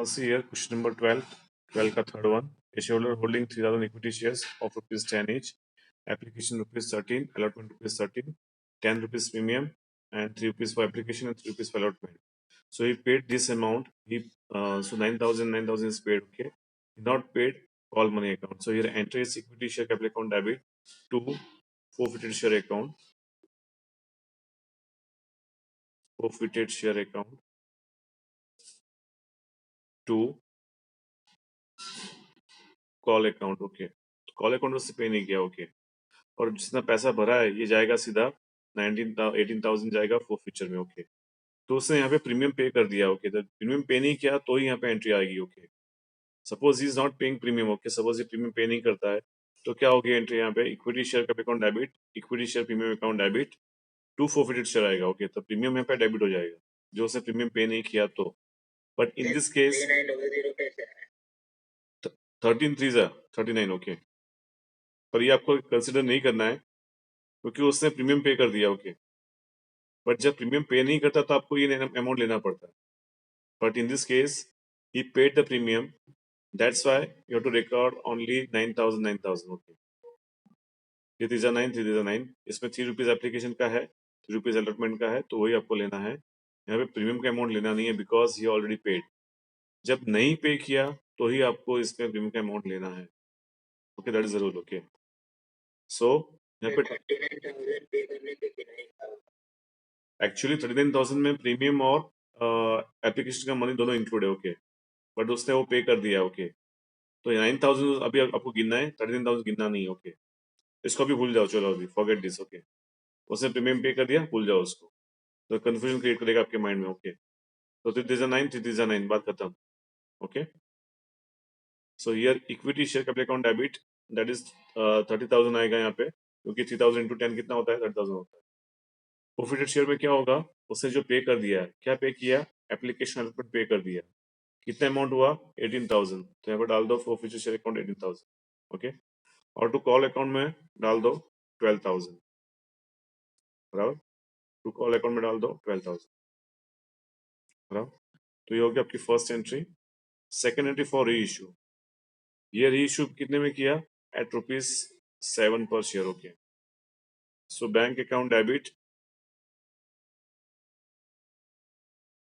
see here question number 12 का third one. A shareholder holding 3000 equity shares of rupees 10 each. Application rupees 13, allotment rupees 13, 10 rupees premium, and 3 rupees for application and 3 rupees for allotment. So he paid this amount. So 9,000 is paid. Okay, he not paid call money account. So here enter his equity share capital account debit to forfeited share account. Forfeited share account to call account. Okay, call account से पे नहीं किया. Okay, और जितना पैसा भरा है ये जाएगा सीधा 18,000 जाएगा फॉर फ्यूचर में. ओके, तो उसने यहाँ पे प्रीमियम पे कर दिया. ओके, तो प्रीमियम पे नहीं किया तो ही यहाँ पे एंट्री आएगी. Okay, suppose he is not paying premium. Okay, suppose ये प्रीमियम पे नहीं करता है तो क्या होगी एंट्री यहाँ पे? Equity share capital account debit, equity share premium account debit to forfeited share आएगा. ओके, तो प्रीमियम यहाँ पे डेबिट हो जाएगा जो उसने प्रीमियम पे नहीं किया तो. But in this case 13,339. Okay, पर ये आपको कंसिडर नहीं करना है क्योंकि उसने प्रीमियम पे कर दिया. ओके, बट जब प्रीमियम पे नहीं करता तो आपको ये अमाउंट लेना पड़ता है. But in this case he paid the premium, that's why you have to record only 9,000. Okay, 3,9 इसमें 3 रुपीज एप्लीकेशन का है, 3 रुपीज अलॉटमेंट का है, तो वही आपको लेना है. यहाँ पे प्रीमियम का अमाउंट लेना नहीं है बिकॉज ही ऑलरेडी पेड. जब नहीं पे किया तो ही आपको इसमें प्रीमियम का अमाउंट लेना है. Okay, that is the rule. Okay, so यहाँ पे एक्चुअली 39,000 में प्रीमियम और एप्लीकेशन का मनी दोनों इंक्लूड है. ओके, बट उसने वो पे कर दिया. ओके, तो 9,000 अभी आपको गिनना है, 13,000 गिनना नहीं. ओके, इसको भी भूल जाओ. चलो अभी फॉरगेट दिस. ओके, उसने प्रीमियम पे कर दिया, भूल जाओ उसको, तो कंफ्यूजन क्रिएट करेगा आपके माइंड में. ओके, तो 3,9 बात खत्म. Okay, so here equity share capital account debit that is 30,000 आएगा यहाँ पे, क्योंकि 3,000 इंटू 10 कितना होता है? 30,000 होता है. प्रॉफिटेड शेयर में क्या होगा? उसने जो पे कर दिया है, क्या पे किया? एप्लीकेशन अलॉटमेंट पे कर दिया. कितना अमाउंट हुआ? 18,000. तो यहाँ पर डाल दो प्रॉफिटेड शेयर अकाउंट 18,000. ओके, और टू कॉल अकाउंट में डाल दो 12,000. बराबर, टू कॉल अकाउंट में डाल दो 12,000. बराबर, तो ये हो गया आपकी first entry. Second entry for री इशू. ये री इशू कितने में किया? एट ₹7 पर share. Okay, so bank account debit,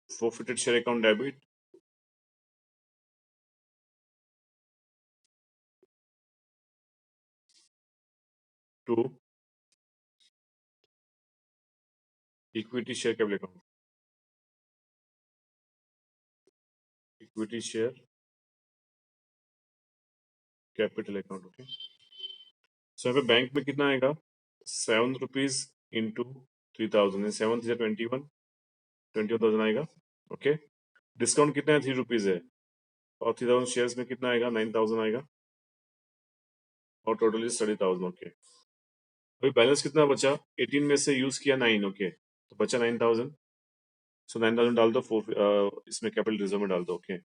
forfeited share account debit to equity share capital account. Equity share capital account. Okay, so यहाँ पे बैंक में कितना आएगा? 7 रुपीज इंटू 3,000. 7 से 21,000 आएगा. ओके, डिस्काउंट कितना है? 3 रुपीज है, और 3,000 शेयर्स में कितना आएगा? 9,000 आएगा, और टोटल इज 30,000. ओके, अभी बैलेंस कितना बचा? 18 में से यूज किया 9. ओके, तो बचा 9,000. सो 9,000 डाल दो इसमें कैपिटल रिजर्व में डाल दो. Okay,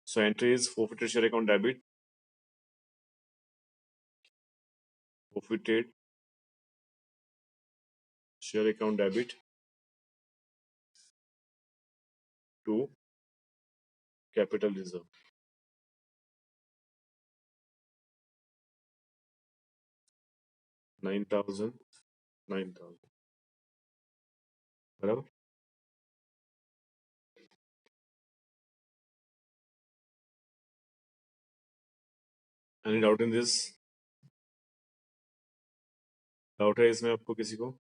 so entry is forfeited share account debit, forfeited share account debit to capital reserve. Nine thousand बराबर. Any doubt in this? Doubt है इसमें आपको किसी को?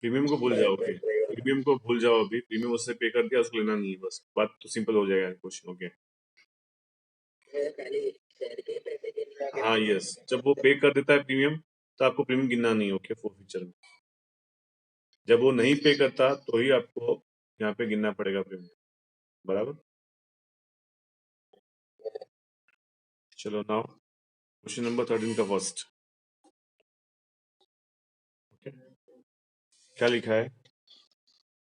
प्रीमियम को भूल जाओ. ओके, प्रीमियम को भूल जाओ. अभी प्रीमियम उससे पे कर दिया, उसको लेना नहीं है. बस बात तो सिंपल हो जाएगा क्वेश्चन. ओके, हाँ यस, जब वो पे कर देता है प्रीमियम तो आपको प्रीमियम गिनना नहीं. ओके, फॉर फ्यूचर में जब वो नहीं पे करता तो ही आपको यहाँ पे गिनना पड़ेगा प्रीमियम. बराबर. चलो नाउ क्वेश्चन नंबर 13 का फर्स्ट. ओके, क्या लिखा है?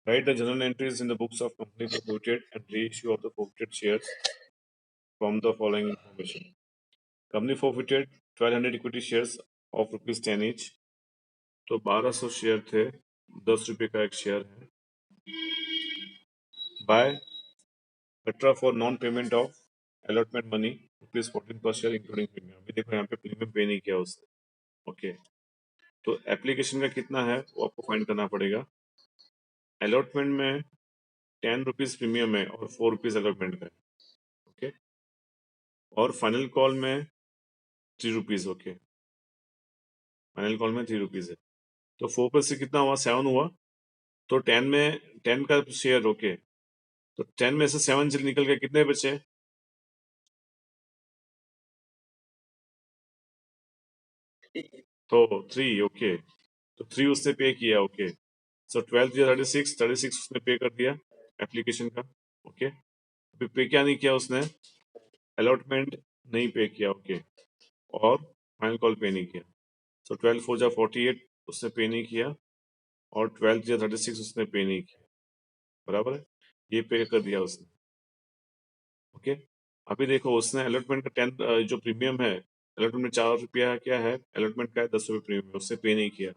Write the journal entries in the books of company forfeited and reissue of the forfeited shares from the following information. Company forfeited 1,200 equity shares of ₹10 each. तो 1,200 share थे, ₹10 का एक share है. By कटरा for non payment of allotment money ₹14 per share including premium. अभी देखो यहाँ पे प्रीमियम पे नहीं किया उसने। ओके, तो एप्लीकेशन का कितना है वो आपको फाइंड करना पड़ेगा। अलॉटमेंट में ₹10 प्रीमियम है और ₹4 अलॉटमेंट का है। ओके, और फाइनल कॉल में ₹3। ओके, फाइनल कॉल में ₹3 है। तो 4 से कितना हुआ? 7 हुआ। तो 10 में 10 का शेयर। ओके, तो 10 में से 7 चल निकल के कितने बचे? तो 3। ओके, तो 3 उसने पे किया। ओके, सो 12 या 36 उसने पे कर दिया एप्लीकेशन का। ओके, अभी पे क्या नहीं किया उसने? अलॉटमेंट नहीं पे किया। ओके, और फाइनल कॉल पे नहीं किया। सो 12 4 जा 48 उसने पे नहीं किया, और 12 या 36 उसने पे नहीं किया। बराबर है, ये पे कर दिया उसने। ओके, अभी देखो उसने अलॉटमेंट का 10 जो प्रीमियम है, अलॉटमेंट में ₹4 क्या है, अलॉटमेंट का है ₹10 प्रीमियम, उससे पे नहीं किया।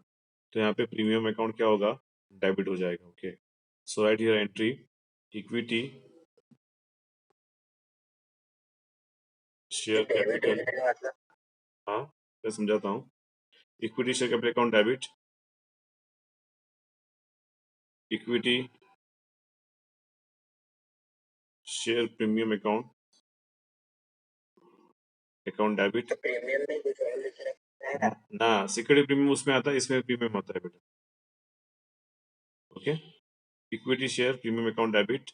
तो यहाँ पे प्रीमियम अकाउंट क्या होगा? डेबिट हो जाएगा। Okay, so right here entry equity share capital. हाँ, मैं समझाता हूँ। Equity share capital account debit, equity share premium account debit. ना, सिक्योरिटी प्रीमियम उसमें आता है, इसमें प्रीमियम आता है बेटा। Okay, equity share premium account debit.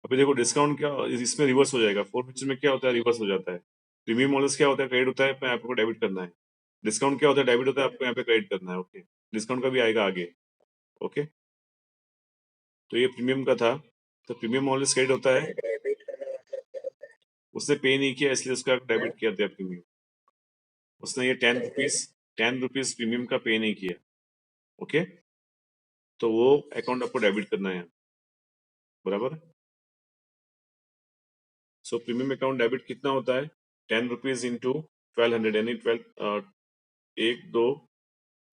अभी देखो डिस्काउंट क्या इसमें रिवर्स हो जाएगा। फोर फीचर में क्या होता है? रिवर्स हो जाता है। प्रीमियम मॉडल्स क्या होता है? क्रेडिट होता है, पे आपको डेबिट करना है। डिस्काउंट क्या होता है? डेबिट होता है, आपको यहाँ पे क्रेडिट करना है। ओके, डिस्काउंट का भी आएगा आगे। ओके, तो ये प्रीमियम का था। तो प्रीमियम मॉडल्स क्रेडिट होता है, उसने पे नहीं किया इसलिए उसका डेबिट किया था प्रीमियम। उसने ये ₹10 प्रीमियम का पे नहीं किया। ओके, तो वो अकाउंट आपको डेबिट करना है। बराबर। सो प्रीमियम अकाउंट डेबिट कितना होता है? ₹10 इंटू 1200, यानी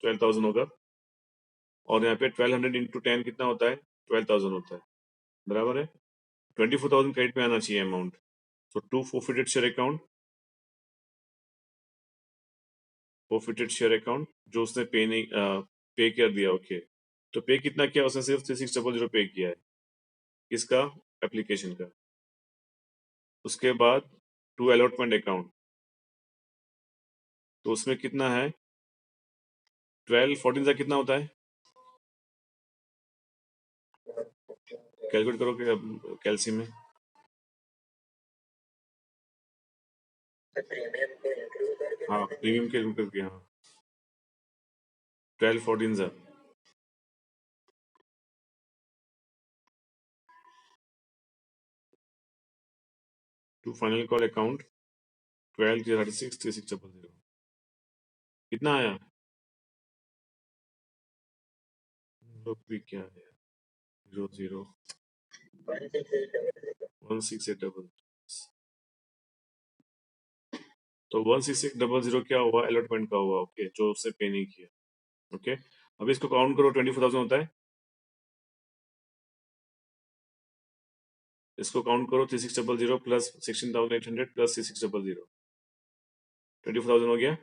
12 होगा। और यहाँ पे 1200 इंटू 10 कितना होता है? 12,000 होता है। बराबर है, 24,000 क्रेडिट में आना चाहिए amount. So to forfeited share account जो उसने पे नहीं पे कर दिया। ओके, तो पे कितना किया उसने? सिर्फ 3600 पे किया है। किसका? एप्लीकेशन का। उसके बाद टू अलॉटमेंट अकाउंट, तो उसमें कितना है? 12 14 का कितना होता है? कैलकुलेट करो कि कैलसी में। हाँ, प्रीमियम के इंक्लूड करके। हाँ, 12 14 जा टू फाइनल कॉल अकाउंट 12 36 3600 कितना आया? लोग भी क्या है, 00 16800। तो 16800 क्या हुआ? अलॉटमेंट का हुआ। ओके, जो उससे पे नहीं किया। ओके, अब इसको काउंट करो, 24,000 होता है। इसको काउंट करो, 3600 प्लस 16,800 प्लस 3600, 24,000 हो गया।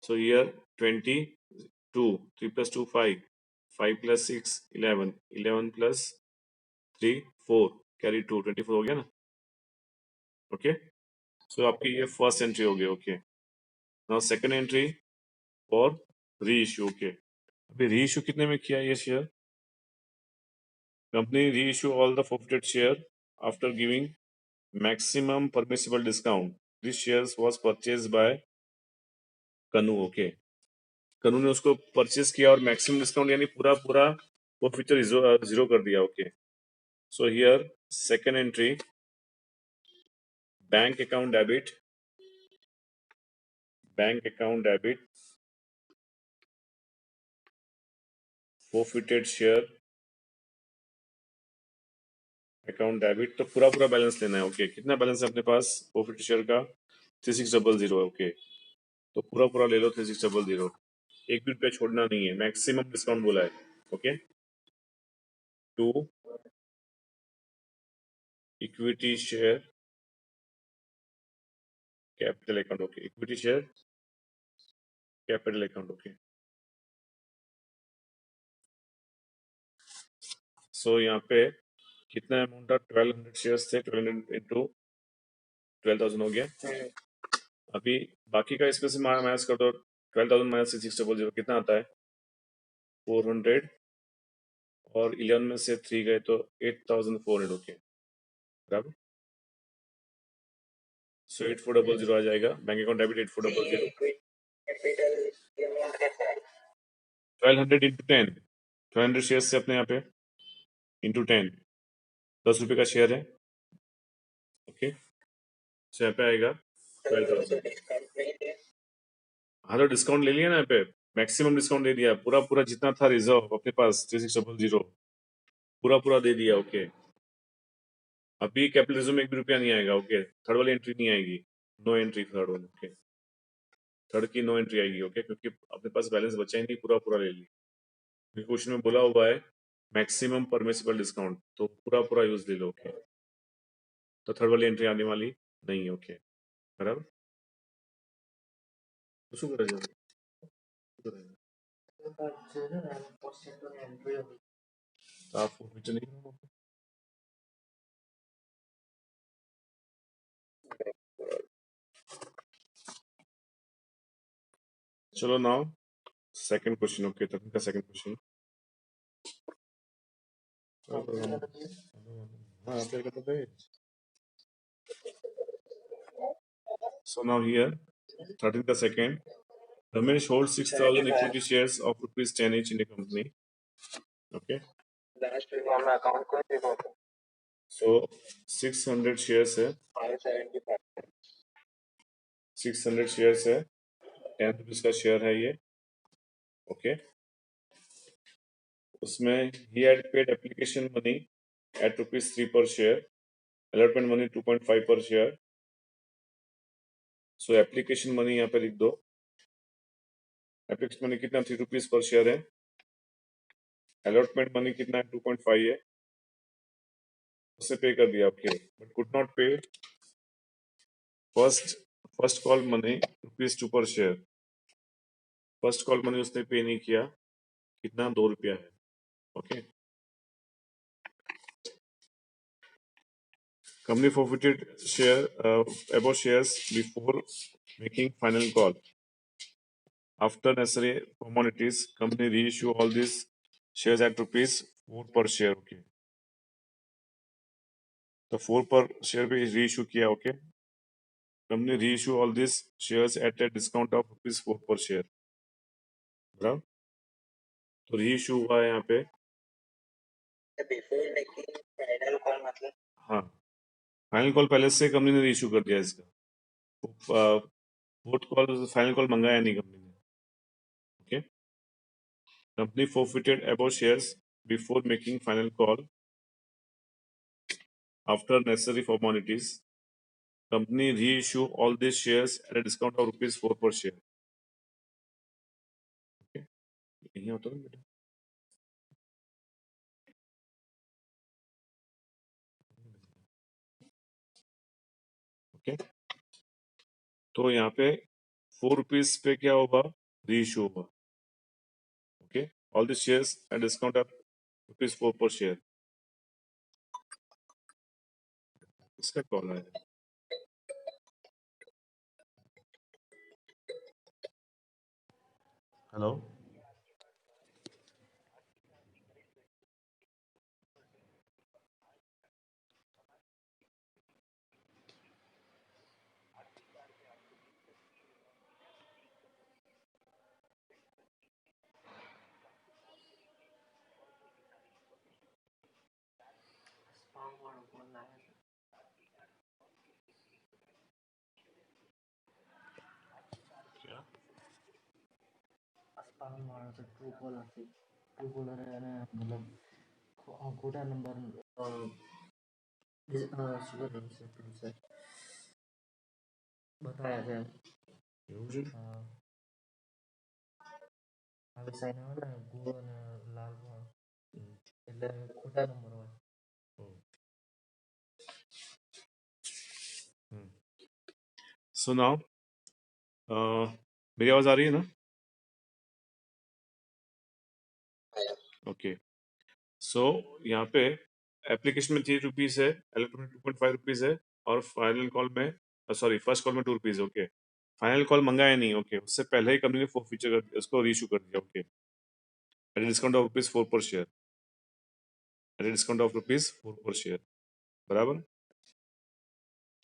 सो year 22, 3 plus 2 5, 5 plus 6 11, 11 plus 3 4, carry 2, 24 हो गया ना। ओके, सो आपकी ये फर्स्ट एंट्री हो गई। Okay, now second entry for री इश्यू। ओके, अभी री इश्यू कितने में किया ये शेयर? कंपनी री issue all the forfeited share after giving maximum permissible discount. This shares was purchased by कनु। ओके, कनु ने उसको परचेज किया और मैक्सिमम डिस्काउंट यानी पूरा पूरा वो फीचर जीरो कर दिया। Okay, so here second entry bank account debit forfeited share account debit. तो पूरा पूरा बैलेंस लेना है। ओके, कितना बैलेंस है अपने पास forfeited शेयर का? 3600। ओके, तो पूरा पूरा ले लो 3600। एक भी रुपया छोड़ना नहीं है, मैक्सिमम डिस्काउंट बोला है। Okay, to equity share capital account. Okay, equity share capital account. Okay, so यहाँ पे कितना अमाउंट था? 1200 शेयर्स थे, 1200 इंटू 12,000 हो गया। अभी बाकी का इसमें से माइनस कर दो, 12,000 माइनस 600 कितना आता है? 400, और 11 में से 3 गए तो 8,400। ओके, बराबर। सो 8400 आ जाएगा, bank account debit 8400। 1200 into 10, 1200 share से अपने यहाँ पे इंटू 10, 10 रुपये का शेयर है। ओके, सो यहाँ पे आएगा 12,000। हाँ, तो डिस्काउंट ले लिया ना यहाँ पे, मैक्सिमम डिस्काउंट दे दिया, पूरा पूरा जितना था रिजर्व अपने पास 3600 पूरा पूरा दे दिया। ओके, अभी कैपिटलिज्म में 1 भी रुपया नहीं आएगा। ओके, थर्ड वाली एंट्री नहीं आएगी, नो एंट्री थर्ड वाली। ओके, थर्ड की नो एंट्री आएगी। ओके, क्योंकि अपने पास बैलेंस बचा ही नहीं, पूरा पूरा ले लिया। क्वेश्चन में बोला हुआ है मैक्सिमम परमिसिबल डिस्काउंट, तो पूरा पूरा यूज ले लो। ओके, तो थर्ड वाली एंट्री आने वाली नहीं है। ओके, बराबर। तो શું કરે છે? શું કરે છે? तो आपको कुछ नहीं करना होगा। चलो नाउ सेकंड क्वेश्चन। ओके, तक का सेकंड क्वेश्चन। हाँ, आपने कहता था। So now here, 13th the second, Ramesh holds 6,000 equity shares of rupees 10 each in the company. Okay. So 600 shares है, 600 shares है, 10 रुपीज का शेयर है ये। ओके, उसमें he had paid application money at rupees 3 per share, allotment money 2.5 per share. So application money यहाँ पे लिख दो। एप्लीकेशन मनी कितना? 3 रुपीज पर शेयर है। अलॉटमेंट मनी कितना है? 2.5 है, उससे पे कर दिया। ओके, बट कुड नॉट पे first first call money rupees 2 पर शेयर। फर्स्ट कॉल मनी उसने पे नहीं किया, कितना? 2 रुपया है। Okay, company forfeited share above shares before making final call. After necessary formalities, company reissue all these shares at rupees 4 per share. Okay, तो 4 पर शेयर पे रीइश्यू किया। Okay, company reissue all this shares at a discount of rupees 4 पर share, बराबर। तो reissue हुआ है यहाँ पे। हाँ, फाइनल कॉल पहले से कंपनी ने रीइश्यू कर दिया इसका। फोर्थ कॉल, फाइनल कॉल मंगाया नहीं कंपनी ने। Okay, company forfeited above shares before making final call. After necessary formalities, company reissue all these shares at a discount of rupees 4 per share. Okay, यही होता है बेटा। ओके, तो यहाँ पे 4 रुपीज पे क्या होगा? रीइश्यू होगा। Okay, all the shares at discount of rupees 4 पर शेयर। इसका कॉल है। हेलो, क्या? खोटा नंबर बताया था। એવું છે? હવે સાઈન આવે ને ગોળ અને લાલમાં એટલે ખોટા નંબર હોય. सो नाउ मेरी आवाज आ रही है ना? ओके, सो यहाँ पे एप्लीकेशन में ₹3 है, इलेक्ट्रॉनिक ₹2.5 है, और फाइनल कॉल में सॉरी फर्स्ट कॉल में ₹2 ओके. फाइनल कॉल मंगाया नहीं, ओके, उससे पहले ही कंपनी ने फोर फीचर कर उसको रीइशू कर दिया, ओके, एट डिस्काउंट ऑफ ₹4 पर शेयर, एट डिस्काउंट ऑफ ₹4 पर शेयर, बराबर.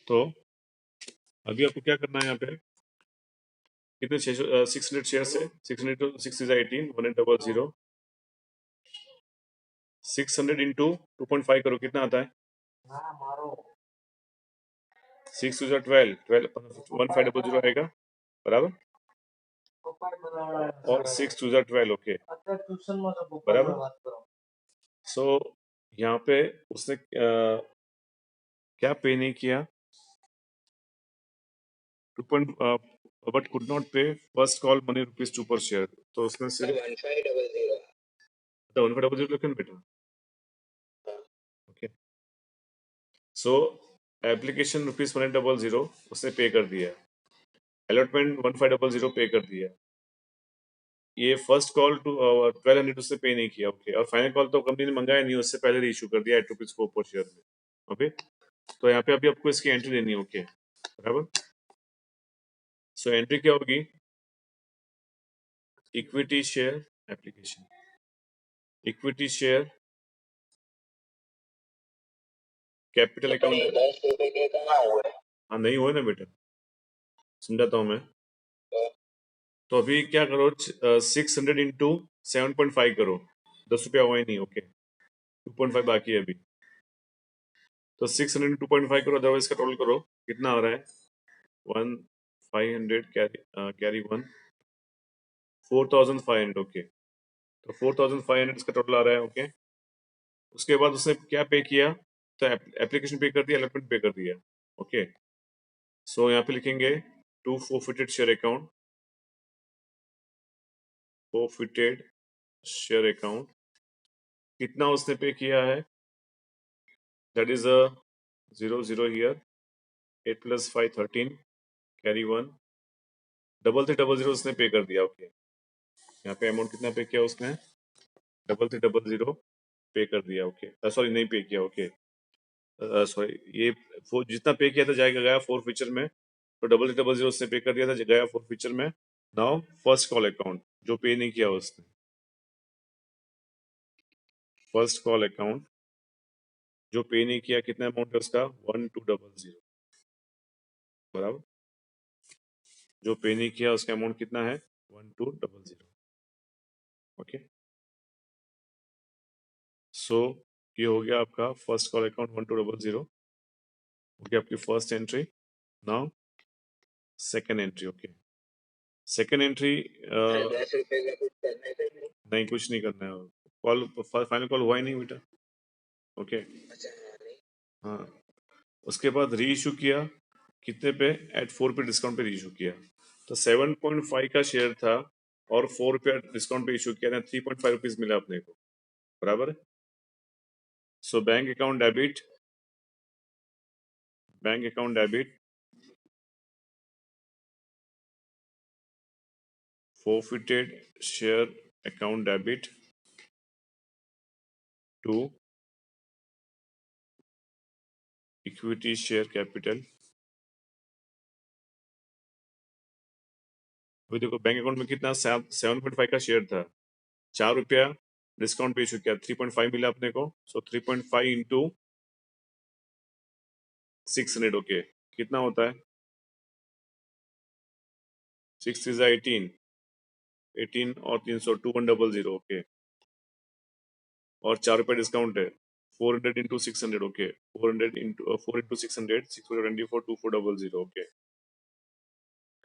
तो अभी आपको क्या करना है यहाँ पे, कितने 600 शेयर से 600 to 6 is 18, 1800, 600 इंटू 2.5 करो, कितना आता है? 6 to 12, 1500 आएगा, बराबर. और 6 to 12, ओके, बराबर. सो यहाँ पे उसने क्या पे नहीं किया, बट कुड नॉट पे फर्स्ट कॉल मनी ₹2 पर शेयर. तो उसने सिर्फ 1500 लिखा बेटा, ओके. सो एप्लीकेशन ₹1800 उसने पे कर दिया, अलॉटमेंट 1500 पे कर दिया, ये फर्स्ट कॉल टू 1200 उससे पे नहीं किया, ओके. और फाइनल कॉल तो कंपनी ने मंगाया नहीं, उससे पहले रीइशू कर दिया ₹8 पर शेयर में, ओके. तो यहाँ पे अभी आपको इसकी एंट्री देनी है, ओके, बराबर. सो एंट्री क्या होगी, equity share application, equity share capital account. हाँ नहीं हुआ ना बेटा, समझाता हूँ मैं. तो अभी क्या करो, 600 इंटू 7.5 करो, ₹10 हुआ ही नहीं, ओके, 2.5 बाकी है अभी. तो 600 इंटू 2.5 करो, अदरवाइज का टोटल करो, कितना आ रहा है, 1500 कैरी 1 4500, ओके. तो 4500 इसका टोटल आ रहा है, ओके. उसके बाद उसने क्या पे किया, तो एप्लीकेशन पे कर दिया, अलॉटमेंट पे कर दिया, ओके. सो यहाँ पे लिखेंगे to forfeited share account, forfeited share account, कितना उसने पे किया है, that is a 00 here, 8 + 5 13 carry 1 3300 उसने पे कर दिया, ओके. यहाँ पे अमाउंट कितना पे किया उसने, 3300 पे कर दिया, ओके. सॉरी नहीं पे किया, ओके, सॉरी, ये वो जितना पे किया था जाएगा गया फोर फीचर में, तो 3300 उसने पे कर दिया था, गया फोर फीचर में. नाउ फर्स्ट कॉल अकाउंट जो पे नहीं किया उसने, फर्स्ट कॉल अकाउंट जो पे नहीं किया, कितना अमाउंट है उसका, 1200, बराबर. जो पे नहीं किया उसका अमाउंट कितना है, 1200, ओके. सो ये हो गया आपका फर्स्ट कॉल अकाउंट 1200, हो गया आपकी first entry. Now second entry, okay. Second entry नहीं, कुछ नहीं करना है, कॉल फाइनल कॉल हुआ ही नहीं बेटा, ओके. हाँ, उसके बाद री इशू किया, कितने पे, एट 4 पे डिस्काउंट पे री इशू किया. तो 7.5 का शेयर था और ₹4 डिस्काउंट पे इशू किया ना, ₹3.5 मिला अपने को, बराबर. So bank account debit, bank account debit, forfeited share account debit to equity share capital. अभी देखो बैंक अकाउंट में कितना, 7.5 का शेयर था, ₹4 डिस्काउंट पे इशू किया, 3.5 मिला अपने को. सो 3.5 इंटू 600, ओके, कितना होता है, 6 is 18, 18 और 300 2100, ओके. और ₹4 डिस्काउंट है, 400 into 600, okay, 400 into 4 into 600, 624 2400, okay.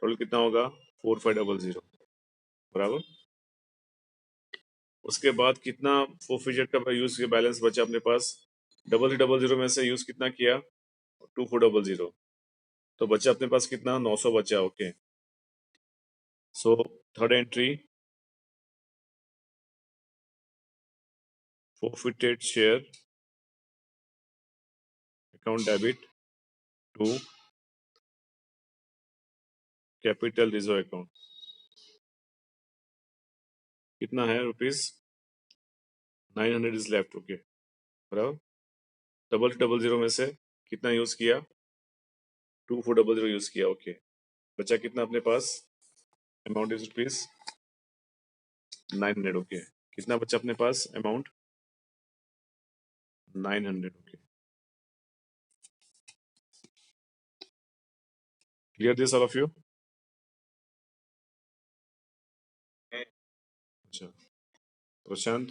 Total कितना होगा, 4500, बराबर. उसके बाद कितना फोरफिचर का यूज किया, बैलेंस बचा अपने पास, 3300 में से यूज कितना किया, 2400, तो बचा अपने पास कितना, 900 बचा, okay. So third entry forfeited share account debit to capital reserve account. कितना है रुपीज 900 इज लेफ्ट. ओके बराबर. 2200 में से कितना यूज किया 2400 यूज किया. ओके बचा कितना अपने पास अमाउंट इज रुपीज 900. ओके कितना बचा अपने पास amount 900. Okay clear this all of you. अच्छा प्रशांत